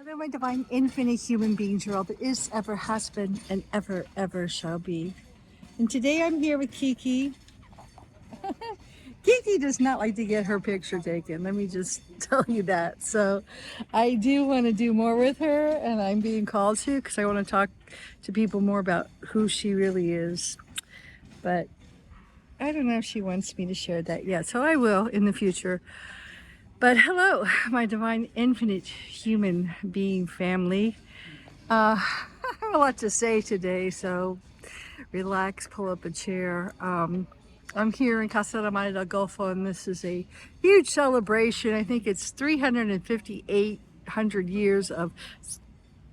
Hello, my divine infinite human beings, you're all that is, ever has been, and ever shall be. And today I'm here with Kiki. Kiki does not like to get her picture taken. Let me just tell you that. So I do want to do more with her, and I'm being called to because I want to talk to people more about who she really is. But I don't know if she wants me to share that yet, so I will in the future. But hello, my divine infinite human being family. I have a lot to say today, so relax, pull up a chair. I'm here in Casa de Mar del Golfo, and this is a huge celebration. I think it's 358 years of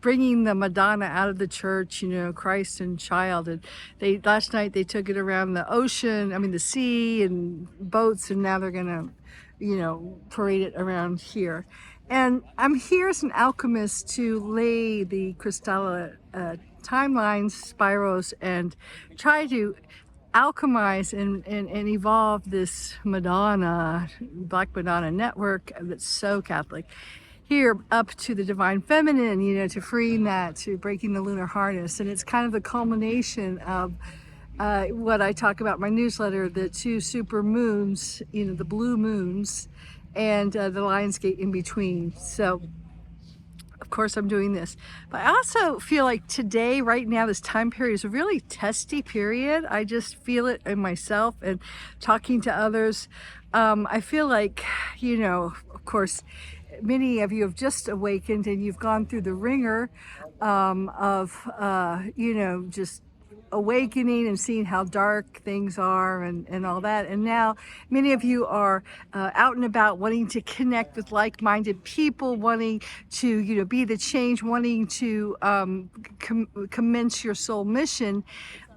bringing the Madonna out of the church, you know, Christ and child. And last night they took it around the ocean, the sea and boats, and now they're gonna, parade it around here. And I'm here as an alchemist to lay the crystal timelines, spirals, and try to alchemize and evolve this Madonna, Black Madonna network that's so Catholic, here up to the divine feminine, to freeing that, to breaking the lunar harness. And it's kind of the culmination of what I talk about in my newsletter, the two super moons, the blue moons, and the Lion's Gate in between. So of course I'm doing this, but I also feel like today, right now, this time period is a really testy period. I just feel it in myself and talking to others. I feel like, of course, many of you have just awakened and you've gone through the ringer of, just awakening and seeing how dark things are and all that. And now many of you are out and about, wanting to connect with like-minded people, wanting to, be the change, wanting to commence your soul mission.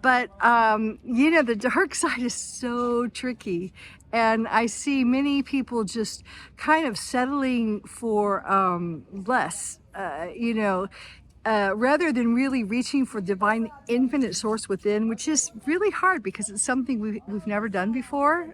But, the dark side is so tricky. And I see many people just kind of settling for less, rather than really reaching for divine infinite source within, which is really hard because it's something we've never done before.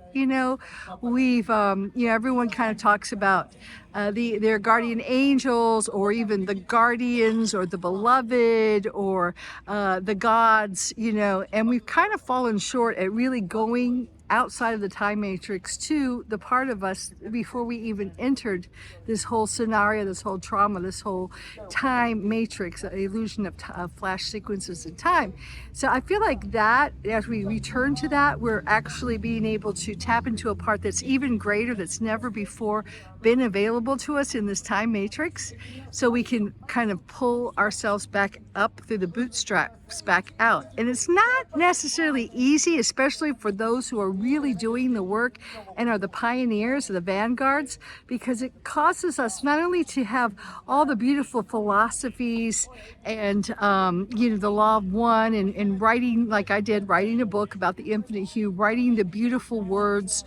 We've, everyone kind of talks about their guardian angels, or even the guardians, or the beloved, or the gods, and we've kind of fallen short at really going outside of the time matrix to the part of us before we even entered this whole scenario, this whole trauma, this whole time matrix, illusion of flash sequences in time. So I feel like that as we return to that, we're actually being able to tap into a part that's even greater, that's never before been available to us in this time matrix, so we can kind of pull ourselves back up through the bootstraps back out. And it's not necessarily easy, especially for those who are really doing the work and are the pioneers, the vanguards, because it causes us not only to have all the beautiful philosophies and the law of one, and writing, like I did, writing a book about the infinite hue, writing the beautiful words,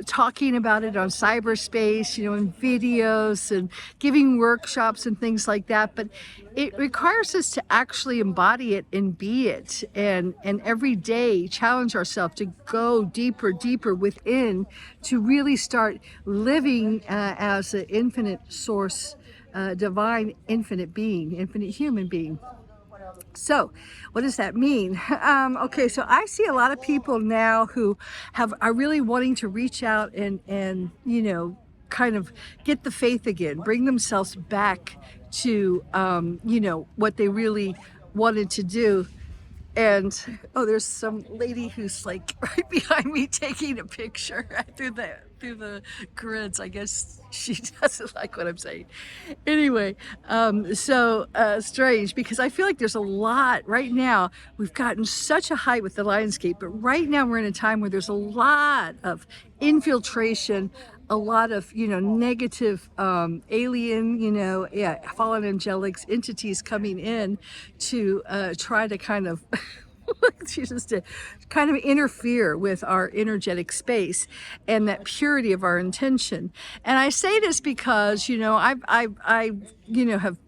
talking about it on cyberspace, in videos, and giving workshops and things like that. But it requires us to actually embody it and be it, and every day challenge ourselves to go deeper within, to really start living as an infinite source, divine infinite being, infinite human being. So what does that mean? Okay, so I see a lot of people now who are really wanting to reach out and kind of get the faith again, bring themselves back to what they really wanted to do. And there's some lady who's like right behind me taking a picture through the grids. I guess she doesn't like what I'm saying. Anyway, so strange, because I feel like there's a lot right now. We've gotten such a height with the Lion's Gate, but right now we're in a time where there's a lot of infiltration, a lot of negative alien, fallen angelics, entities coming in to try to kind of to kind of interfere with our energetic space and that purity of our intention. And I say this because I have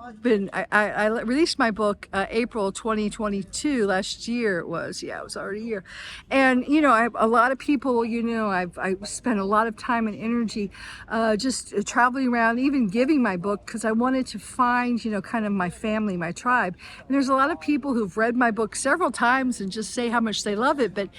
I released my book April 2022 last year. It was already a year, and I have a lot of people. I spent a lot of time and energy just traveling around, even giving my book, because I wanted to find kind of my family, my tribe. And there's a lot of people who've read my book several times and just say how much they love it, but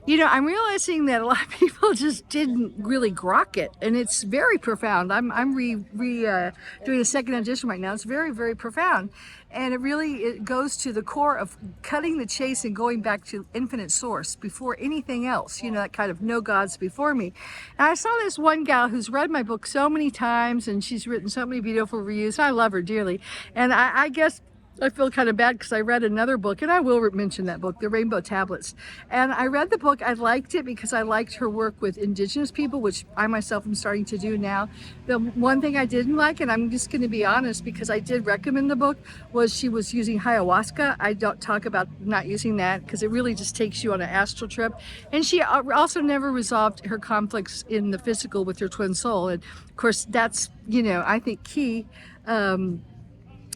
I'm realizing that a lot of people just didn't really grok it, and it's very profound. I'm doing a second edition right now. It's very, very profound, and it goes to the core of cutting the chase and going back to infinite source before anything else. That kind of no gods before me. And I saw this one gal who's read my book so many times, and she's written so many beautiful reviews. I love her dearly, and I guess I feel kind of bad because I read another book, and I will mention that book, The Rainbow Tablets. And I read the book. I liked it because I liked her work with indigenous people, which I myself am starting to do now. The one thing I didn't like, and I'm just going to be honest because I did recommend the book, was she was using ayahuasca. I don't talk about not using that because it really just takes you on an astral trip. And she also never resolved her conflicts in the physical with her twin soul. And of course, that's, I think key.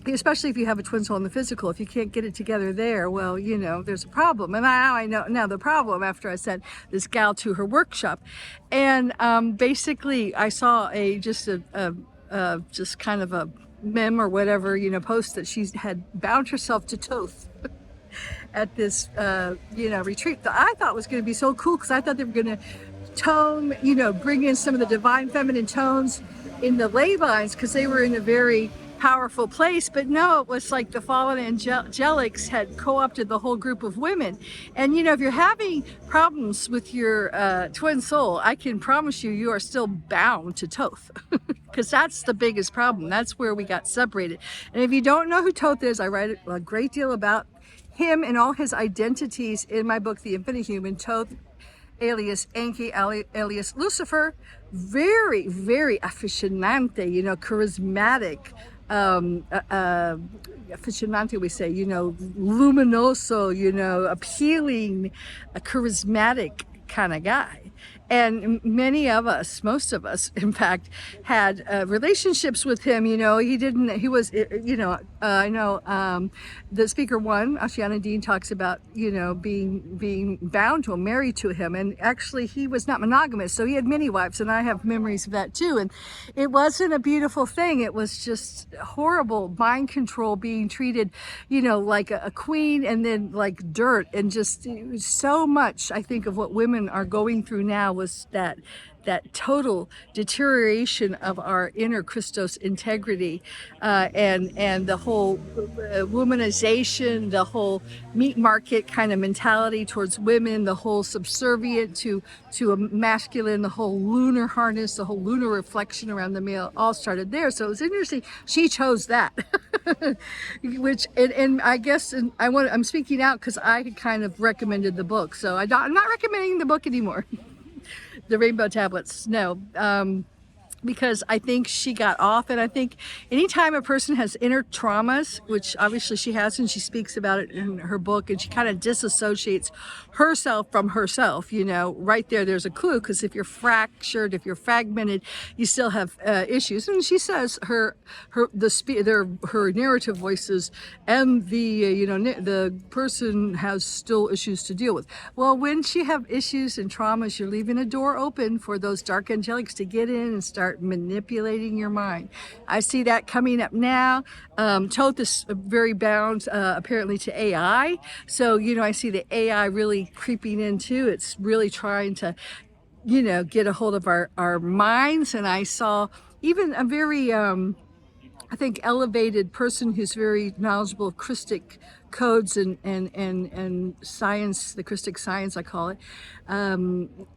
Especially if you have a twin soul in the physical, if you can't get it together there, well, there's a problem. And I know now the problem after I sent this gal to her workshop. And basically I saw just kind of a meme or whatever, post that she had bound herself to Thoth at this, retreat that I thought was going to be so cool, because I thought they were going to tone, bring in some of the divine feminine tones in the ley lines, because they were in a very powerful place. But no, it was like the fallen angelics had co-opted the whole group of women. And if you're having problems with your twin soul, I can promise you are still bound to Thoth, because that's the biggest problem. That's where we got separated. And if you don't know who Thoth is, I write a great deal about him and all his identities in my book, The Infinite Human. Thoth, alias Enki, alias Lucifer, very, very aficionante, charismatic, aficionante, we say, luminoso, appealing, a charismatic kind of guy. And many of us, most of us, in fact, had relationships with him. I know the speaker one, Ashiana Dean, talks about, being bound to him, married to him. And actually he was not monogamous, so he had many wives, and I have memories of that too. And it wasn't a beautiful thing. It was just horrible mind control, being treated, like a queen, and then like dirt. And just so much, I think, of what women are going through now was that total deterioration of our inner Christos integrity, and the whole womanization, the whole meat market kind of mentality towards women, the whole subservient to a masculine, the whole lunar harness, the whole lunar reflection around the male, all started there. So it was interesting. She chose that, which and I guess I'm speaking out because I kind of recommended the book. So I'm not recommending the book anymore. The Rainbow Tablets, no, because I think she got off. And I think anytime a person has inner traumas, which obviously she has, and she speaks about it in her book, and she kind of disassociates herself from herself, right there's a clue, because if you're fractured, if you're fragmented, you still have issues. And she says her narrative voices and the person has still issues to deal with. Well, when she have issues and traumas, you're leaving a door open for those dark angelics to get in and start manipulating your mind. I see that coming up now. Thoth is very bound apparently to AI. So, I see the AI really creeping in too. It's really trying to, get a hold of our minds. And I saw even a very, I think, elevated person who's very knowledgeable of Christic codes and science, the Christic science, I call it.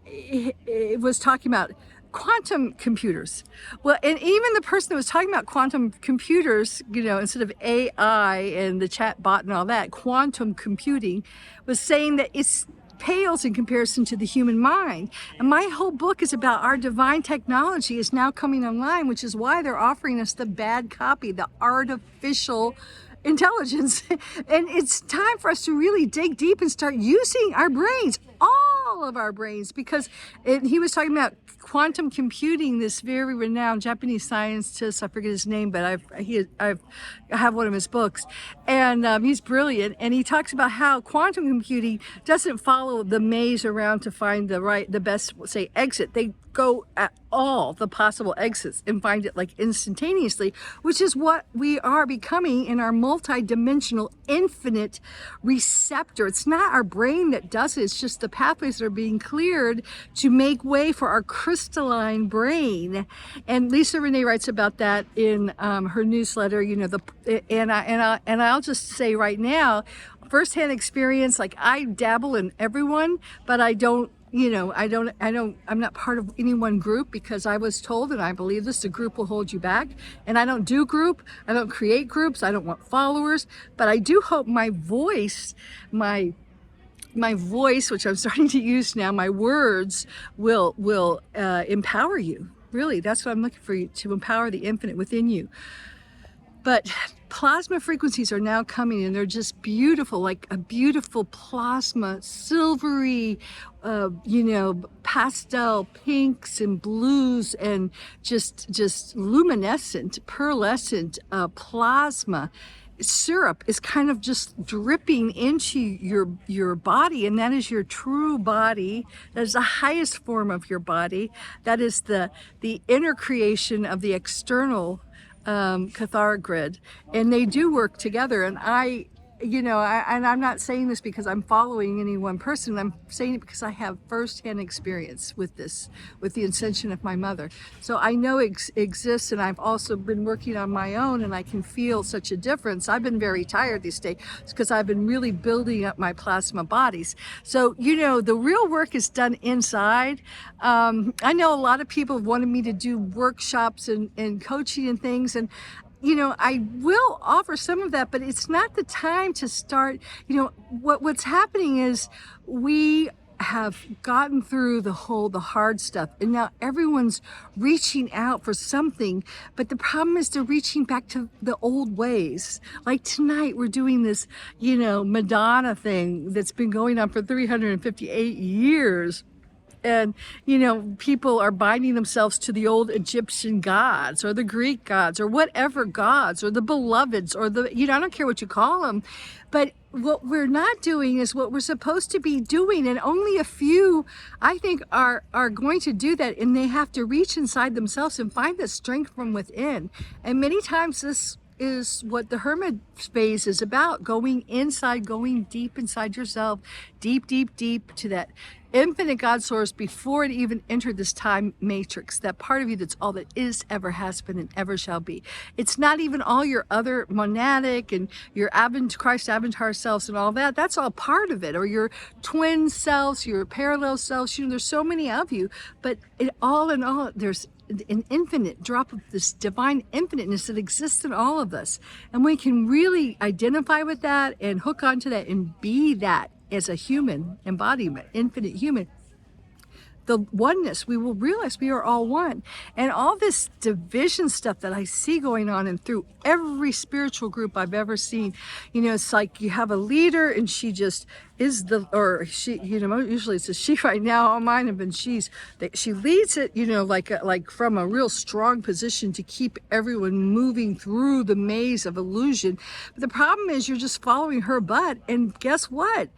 It was talking about quantum computers. Well, and even the person that was talking about quantum computers, instead of AI and the chat bot and all that, quantum computing, was saying that it's pales in comparison to the human mind. And my whole book is about our divine technology is now coming online, which is why they're offering us the bad copy, the artificial intelligence. And it's time for us to really dig deep and start using our brains, all all of our brains, because he was talking about quantum computing, this very renowned Japanese scientist, I forget his name, but I have one of his books, and he's brilliant, and he talks about how quantum computing doesn't follow the maze around to find the best, say, exit. They go at all the possible exits and find it like instantaneously, which is what we are becoming in our multi-dimensional infinite receptor. It's not our brain that does it, it's just the pathways that are being cleared to make way for our crystalline brain. And Lisa Renee writes about that in her newsletter, you know, and I'll just say right now, firsthand experience, like I dabble in everyone, but I don't, you know, I'm not part of any one group, because I was told, and I believe this, the group will hold you back. And I don't do group, I don't create groups, I don't want followers, but I do hope my voice, which I'm starting to use now, my words will empower you. Really, that's what I'm looking for, you to empower the infinite within you. But plasma frequencies are now coming, and they're just beautiful, like a beautiful plasma, silvery, you know, pastel pinks and blues, and just luminescent, pearlescent plasma. Syrup is kind of just dripping into your body, and that is your true body. That is the highest form of your body. That is the inner creation of the external Cathar grid, and they do work together. And I'm not saying this because I'm following any one person. I'm saying it because I have firsthand experience with this, with the ascension of my mother. So I know it exists, and I've also been working on my own, and I can feel such a difference. I've been very tired these days because I've been really building up my plasma bodies. So, you know, the real work is done inside. I know a lot of people have wanted me to do workshops and coaching and things, and you know, I will offer some of that, but it's not the time to start. You know, what's happening is we have gotten through the hard stuff, and now everyone's reaching out for something, but the problem is they're reaching back to the old ways. Like tonight we're doing this, you know, Madonna thing that's been going on for 358 years. And, you know, people are binding themselves to the old Egyptian gods or the Greek gods or whatever gods, or the beloveds, or the, you know, I don't care what you call them. But what we're not doing is what we're supposed to be doing. And only a few, I think, are going to do that. And they have to reach inside themselves and find the strength from within. And many times this is what the hermit phase is about, going inside, going deep inside yourself, deep to that infinite God source before it even entered this time matrix, that part of you that's all that is, ever has been, and ever shall be. It's not even all your other monadic and your Christ avatar selves and all that. That's all part of it, or your twin selves, your parallel selves. You know, there's so many of you, but all in all, there's an infinite drop of this divine infiniteness that exists in all of us. And we can really identify with that and hook onto that and be that as a human embodiment, infinite human. The oneness, we will realize we are all one. And all this division stuff that I see going on and through every spiritual group I've ever seen, you know, it's like you have a leader and she just is she, you know, usually it's a she right now. All mine have been she leads it, you know, like from a real strong position to keep everyone moving through the maze of illusion. But the problem is you're just following her butt, and guess what?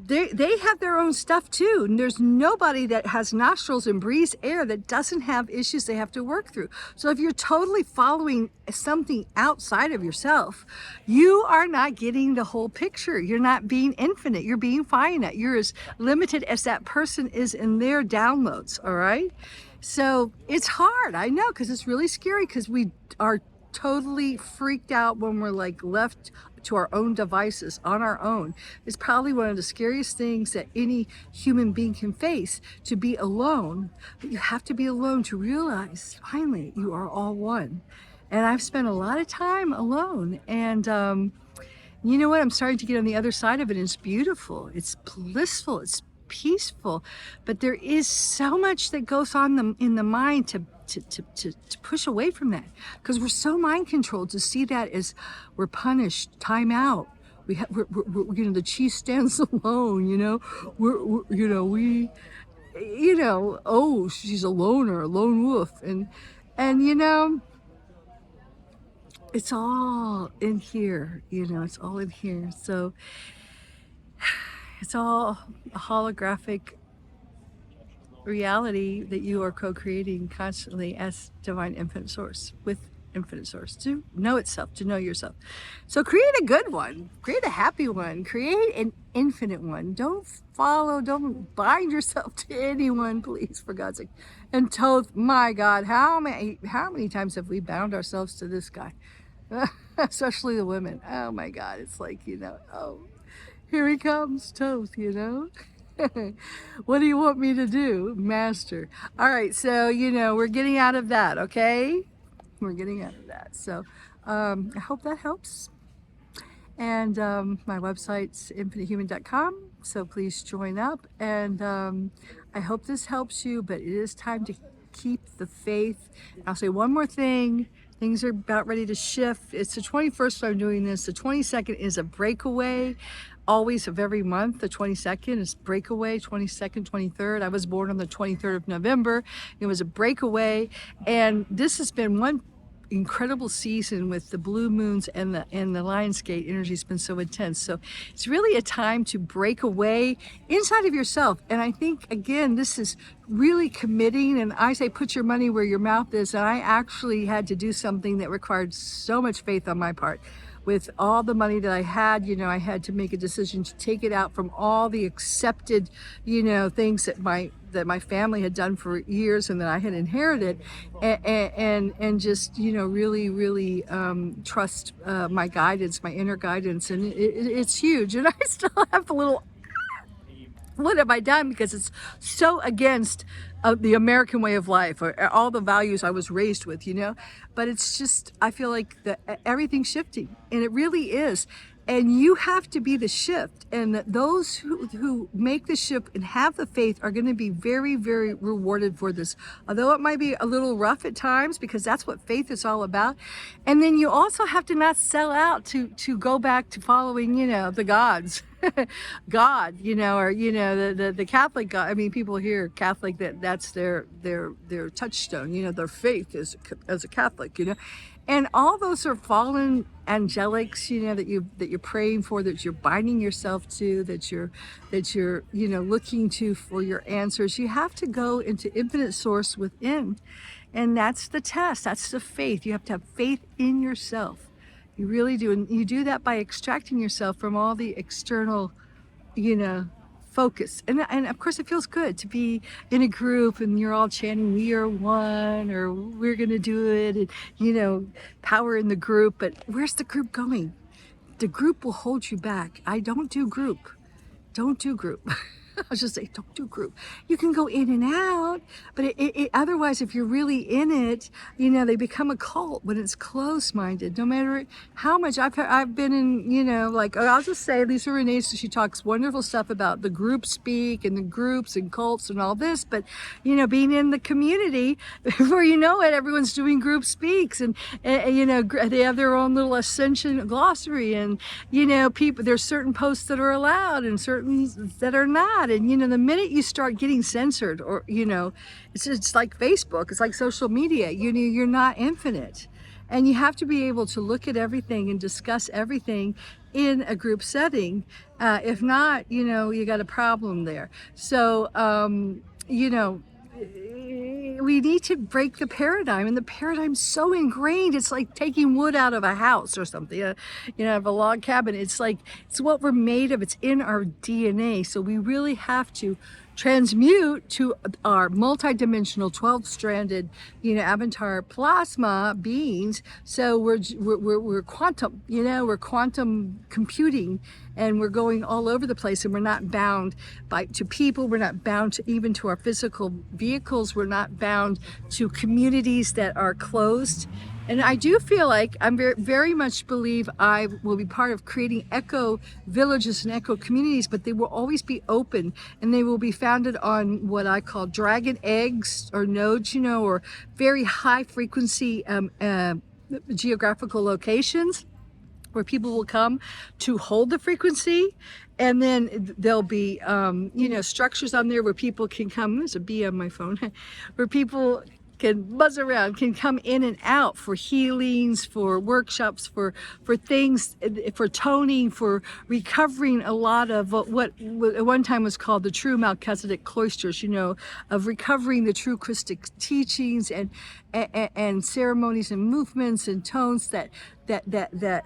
They have their own stuff too, and there's nobody that has nostrils and breathes air that doesn't have issues they have to work through. So if you're totally following something outside of yourself, you are not getting the whole picture. You're not being infinite, you're being finite. You're as limited as that person is in their downloads, all right? So it's hard, I know, because it's really scary, because we are totally freaked out when we're like left to our own devices on our own. It's probably one of the scariest things that any human being can face, to be alone. But you have to be alone to realize finally you are all one. And I've spent a lot of time alone, and you know what, I'm starting to get on the other side of it, and it's beautiful, it's blissful, it's peaceful. But there is so much that goes on in the mind to push away from that, because we're so mind controlled to see that as we're punished, time out, the chief stands alone, oh, she's a loner, a lone wolf. And it's all in here, it's all in here. So it's all a holographic reality that you are co-creating constantly as divine infinite source with infinite source to know itself, to know yourself. So create a good one, create a happy one, create an infinite one. Don't bind yourself to anyone, please, for God's sake. And Toth, my God, how many times have we bound ourselves to this guy? Especially the women. Oh my God, it's like, oh, here he comes, Toth, What do you want me to do, Master? All right, so, we're getting out of that, okay? We're getting out of that. So I hope that helps. And my website's infinitehuman.com. So please join up. And I hope this helps you, but it is time to keep the faith. I'll say one more thing. Things are about ready to shift. It's the 21st I'm doing this. The 22nd is a breakaway. Always of every month. The 22nd is breakaway, 22nd, 23rd. I was born on the 23rd of November. It was a breakaway. And this has been one incredible season with the blue moons and the Lionsgate energy has been so intense. So it's really a time to break away inside of yourself. And I think, again, this is really committing. And I say, put your money where your mouth is. And I actually had to do something that required so much faith on my part. With all the money that I had, I had to make a decision to take it out from all the accepted, things that my family had done for years and that I had inherited, and just, really trust my guidance, my inner guidance. And it's huge. And I still have a little, what have I done? Because it's so against the American way of life, or all the values I was raised with, But it's just, I feel like everything's shifting, and it really is. And you have to be the shift. And those who make the shift and have the faith are going to be very, very rewarded for this. Although it might be a little rough at times, because that's what faith is all about. And then you also have to not sell out to go back to following, the gods. God, or the Catholic God. I mean, people hear Catholic, that's their touchstone. Their faith is as a Catholic. And all those are fallen angelics, that you're praying for, that you're binding yourself to, that you're looking to for your answers. You have to go into infinite source within, and that's the test. That's the faith. You have to have faith in yourself. You really do. And you do that by extracting yourself from all the external, focus. And of course, it feels good to be in a group and you're all chanting, we are one, or we're going to do it, and, power in the group. But where's the group going? The group will hold you back. I don't do group. Don't do group. I'll just say, don't do group. You can go in and out, but otherwise, if you're really in it, they become a cult when it's closed-minded. No matter how much I've been in, I'll just say, Lisa Renee, she talks wonderful stuff about the group speak and the groups and cults and all this, but being in the community, before you know it, everyone's doing group speaks, and they have their own little Ascension glossary, and people, there's certain posts that are allowed and certain that are not. And the minute you start getting censored, or it's like Facebook, it's like social media, you're not infinite. And you have to be able to look at everything and discuss everything in a group setting. If not, you got a problem there. So we need to break the paradigm, and the paradigm's so ingrained. It's like taking wood out of a house or something, out of a log cabin. It's like, it's what we're made of. It's in our DNA. So we really have to transmute to our multidimensional 12-stranded, avatar plasma beings. So we're quantum, we're quantum computing, and we're going all over the place, and we're not bound to people. We're not bound even to our physical vehicles. We're not bound to communities that are closed. And I do feel like I'm very much believe I will be part of creating eco villages and eco communities, but they will always be open, and they will be founded on what I call dragon eggs or nodes, or very high frequency geographical locations. where people will come to hold the frequency, and then there'll be structures on there where people can come. There's a bee on my phone. Where people can buzz around, can come in and out for healings, for workshops, for things, for toning, for recovering a lot of what at one time was called the true Melchizedek cloisters, of recovering the true Christic teachings and ceremonies and movements and tones that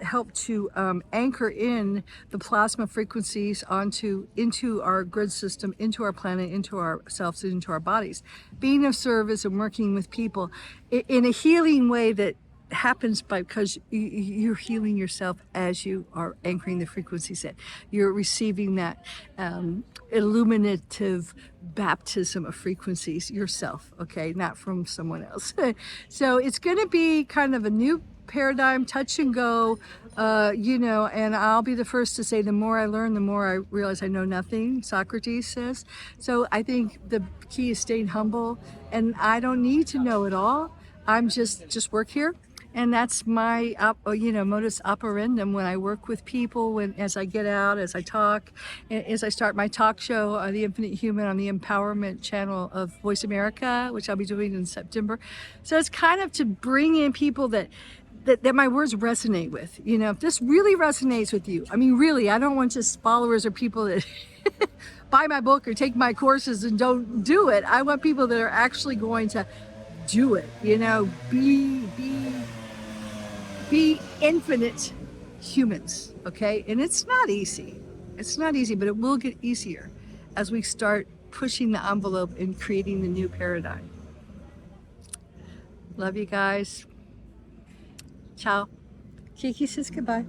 help to anchor in the plasma frequencies into our grid system, into our planet, into ourselves, into our bodies. Being of service and working with people in a healing way that happens because you're healing yourself as you are anchoring the frequency set. You're receiving that illuminative baptism of frequencies yourself, okay, not from someone else. So it's going to be kind of a new paradigm, touch and go, and I'll be the first to say the more I learn, the more I realize I know nothing, Socrates says. So I think the key is staying humble, and I don't need to know it all. I'm just work here. And that's my, modus operandum when I work with people, as I get out, as I talk, as I start my talk show, The Infinite Human, on the Empowerment channel of Voice America, which I'll be doing in September. So it's kind of to bring in people that my words resonate with. If this really resonates with you, I mean, really, I don't want just followers or people that buy my book or take my courses and don't do it. I want people that are actually going to do it, be infinite humans, okay? And it's not easy. It's not easy, but it will get easier as we start pushing the envelope and creating the new paradigm. Love you guys. Ciao. Kiki says goodbye.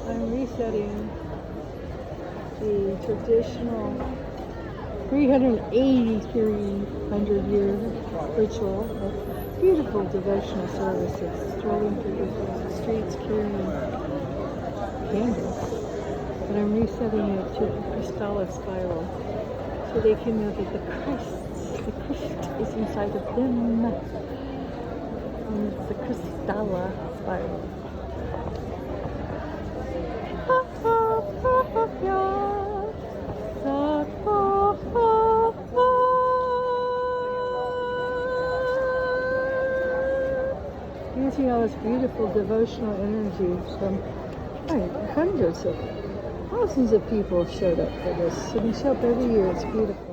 I'm resetting the traditional 38300-year ritual of beautiful devotional services, strolling through the streets carrying candles. But I'm resetting it to the Crystalla spiral so they can know that the Christ is inside of them. And it's the Crystalla spiral. Using all this beautiful devotional energy from hundreds of thousands of people showed up for this, and they show up every year. It's beautiful.